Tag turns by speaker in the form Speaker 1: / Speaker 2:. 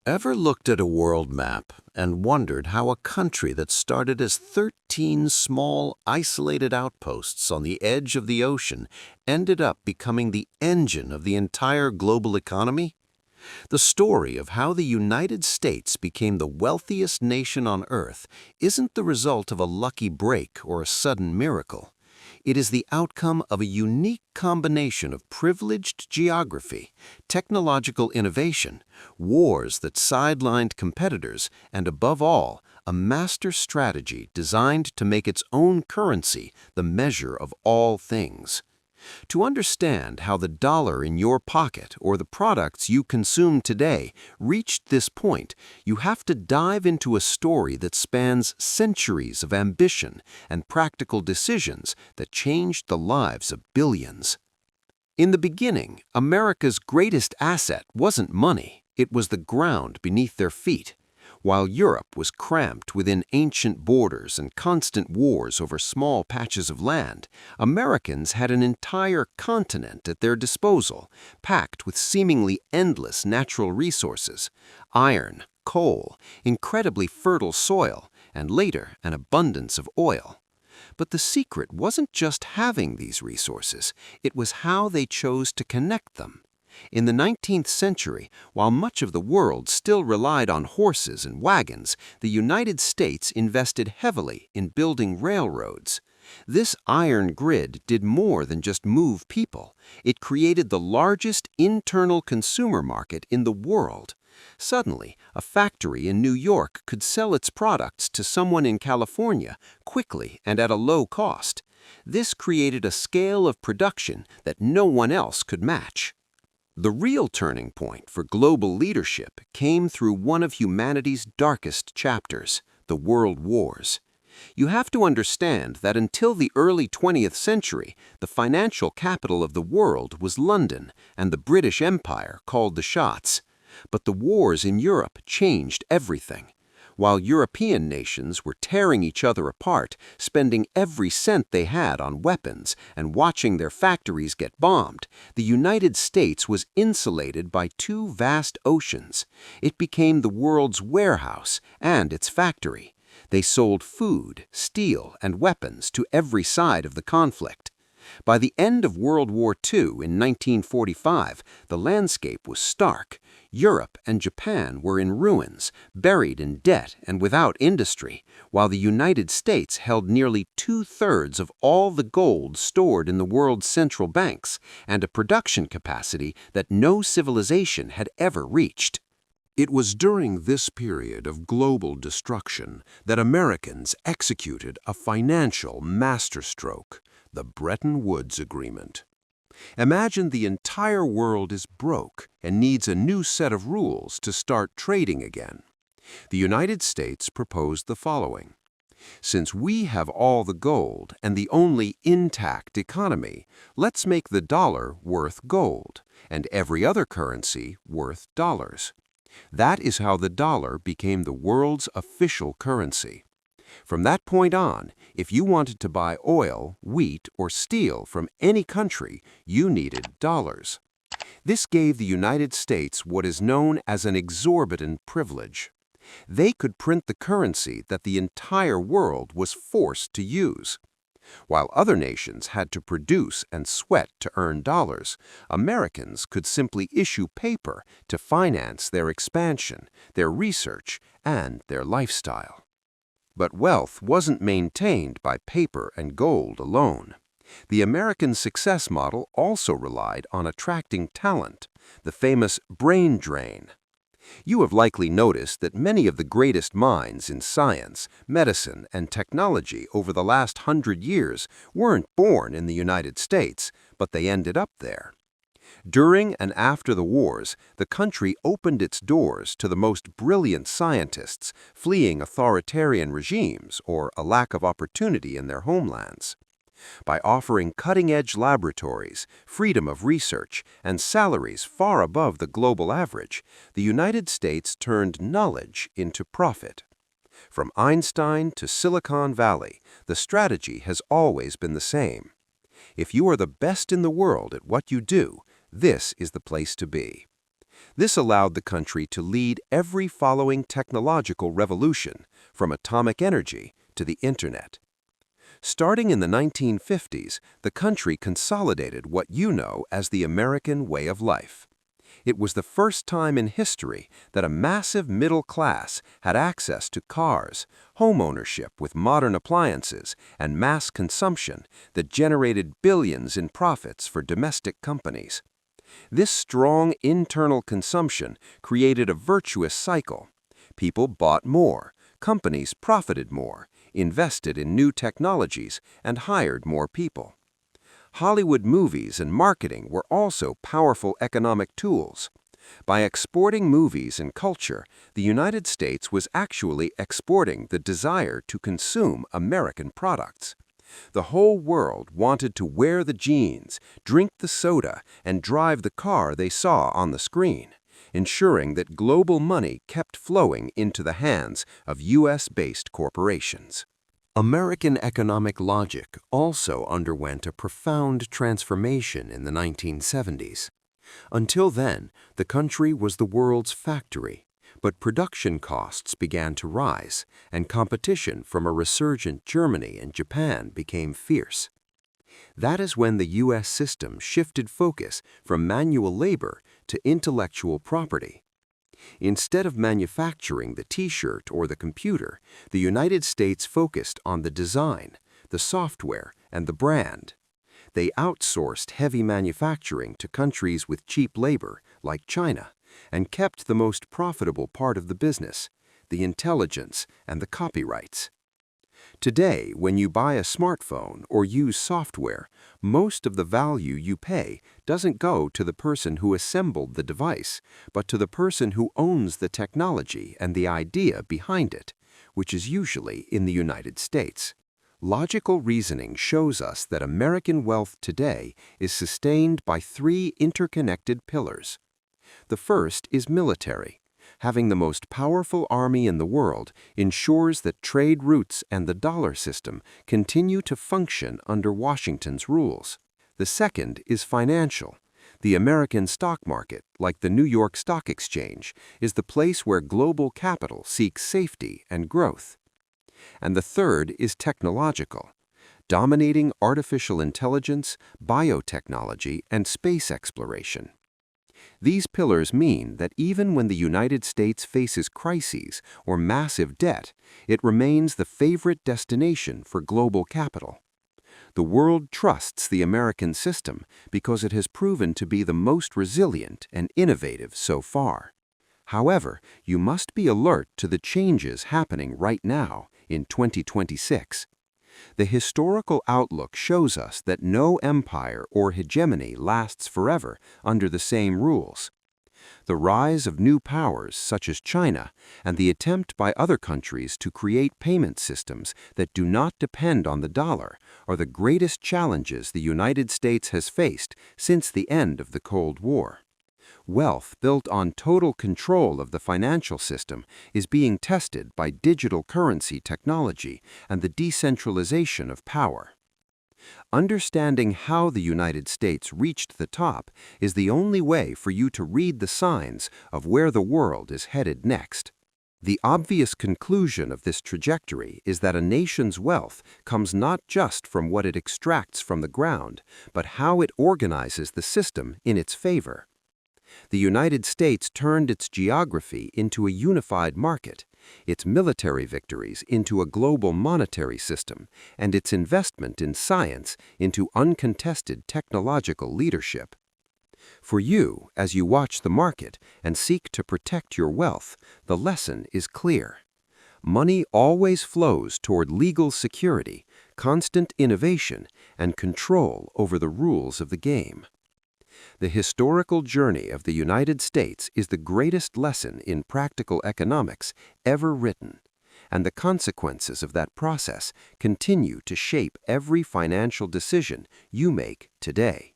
Speaker 1: Ever looked at a world map and wondered how a country that started as 13 small, isolated outposts on the edge of the ocean ended up becoming the engine of the entire global economy? The story of how the United States became the wealthiest nation on Earth isn't the result of a lucky break or a sudden miracle. It is the outcome of a unique combination of privileged geography, technological innovation, wars that sidelined competitors, and above all, a master strategy designed to make its own currency the measure of all things. To understand how the dollar in your pocket or the products you consume today reached this point, you have to dive into a story that spans centuries of ambition and practical decisions that changed the lives of billions. In the beginning, America's greatest asset wasn't money, it was the ground beneath their feet. While Europe was cramped within ancient borders and constant wars over small patches of land, Americans had an entire continent at their disposal, packed with seemingly endless natural resources: iron, coal, incredibly fertile soil, and later an abundance of oil. But the secret wasn't just having these resources, it was how they chose to connect them. In the 19th century, while much of the world still relied on horses and wagons, the United States invested heavily in building railroads. This iron grid did more than just move people. It created the largest internal consumer market in the world. Suddenly, a factory in New York could sell its products to someone in California quickly and at a low cost. This created a scale of production that no one else could match. The real turning point for global leadership came through one of humanity's darkest chapters, the World Wars. You have to understand that until the early 20th century, the financial capital of the world was London, and the British Empire called the shots. But the wars in Europe changed everything. While European nations were tearing each other apart, spending every cent they had on weapons and watching their factories get bombed, the United States was insulated by two vast oceans. It became the world's warehouse and its factory. They sold food, steel, and weapons to every side of the conflict. By the end of World War II in 1945, the landscape was stark. Europe and Japan were in ruins, buried in debt and without industry, while the United States held nearly two-thirds of all the gold stored in the world's central banks and a production capacity that no civilization had ever reached. It was during this period of global destruction that Americans executed a financial masterstroke, the Bretton Woods Agreement. Imagine the entire world is broke and needs a new set of rules to start trading again. The United States proposed the following: since we have all the gold and the only intact economy, let's make the dollar worth gold and every other currency worth dollars. That is how the dollar became the world's official currency. From that point on, if you wanted to buy oil, wheat, or steel from any country, you needed dollars. This gave the United States what is known as an exorbitant privilege. They could print the currency that the entire world was forced to use. While other nations had to produce and sweat to earn dollars, Americans could simply issue paper to finance their expansion, their research, and their lifestyle. But wealth wasn't maintained by paper and gold alone. The American success model also relied on attracting talent, the famous brain drain. You have likely noticed that many of the greatest minds in science, medicine, and technology over the last 100 years weren't born in the United States, but they ended up there. During and after the wars, the country opened its doors to the most brilliant scientists fleeing authoritarian regimes or a lack of opportunity in their homelands. By offering cutting-edge laboratories, freedom of research, and salaries far above the global average, the United States turned knowledge into profit. From Einstein to Silicon Valley, the strategy has always been the same. If you are the best in the world at what you do, this is the place to be.
Speaker 2: This allowed the country to lead every following technological revolution, from atomic energy to the Internet. Starting in the 1950s, the country consolidated what you know as the American way of life. It was the first time in history that a massive middle class had access to cars, home ownership with modern appliances, and mass consumption that generated billions in profits for domestic companies. This strong internal consumption created a virtuous cycle. People bought more, companies profited more, invested in new technologies, and hired more people. Hollywood movies and marketing were also powerful economic tools. By exporting movies and culture, the United States was actually exporting the desire to consume American products. The whole world wanted to wear the jeans, drink the soda, and drive the car they saw on the screen, ensuring that global money kept flowing into the hands of U.S.-based corporations.
Speaker 1: American economic logic also underwent a profound transformation in the 1970s. Until then, the country was the world's factory, but production costs began to rise, and competition from a resurgent Germany and Japan became fierce. That is when the U.S. system shifted focus from manual labor to intellectual property. Instead of manufacturing the T-shirt or the computer, the United States focused on the design, the software, and the brand. They outsourced heavy manufacturing to countries with cheap labor, like China, and kept the most profitable part of the business, the intelligence and the copyrights. Today, when you buy a smartphone or use software, most of the value you pay doesn't go to the person who assembled the device, but to the person who owns the technology and the idea behind it, which is usually in the United States. Logical reasoning shows us that American wealth today is sustained by three interconnected pillars. The first is military. Having the most powerful army in the world ensures that trade routes and the dollar system continue to function under Washington's rules. The second is financial. The American stock market, like the New York Stock Exchange, is the place where global capital seeks safety and growth. And the third is technological, dominating artificial intelligence, biotechnology, and space exploration. These pillars mean that even when the United States faces crises or massive debt, it remains the favorite destination for global capital. The world trusts the American system because it has proven to be the most resilient and innovative so far. However, you must be alert to the changes happening right now in 2026. The historical outlook shows us that no empire or hegemony lasts forever under the same rules. The rise of new powers such as China and the attempt by other countries to create payment systems that do not depend on the dollar are the greatest challenges the United States has faced since the end of the Cold War. Wealth built on total control of the financial system is being tested by digital currency technology and the decentralization of power. Understanding how the United States reached the top is the only way for you to read the signs of where the world is headed next. The obvious conclusion of this trajectory is that a nation's wealth comes not just from what it extracts from the ground, but how it organizes the system in its favor. The United States turned its geography into a unified market, its military victories into a global monetary system, and its investment in science into uncontested technological leadership. For you, as you watch the market and seek to protect your wealth, the lesson is clear. Money always flows toward legal security, constant innovation, and control over the rules of the game. The historical journey of the United States is the greatest lesson in practical economics ever written, and the consequences of that process continue to shape every financial decision you make today.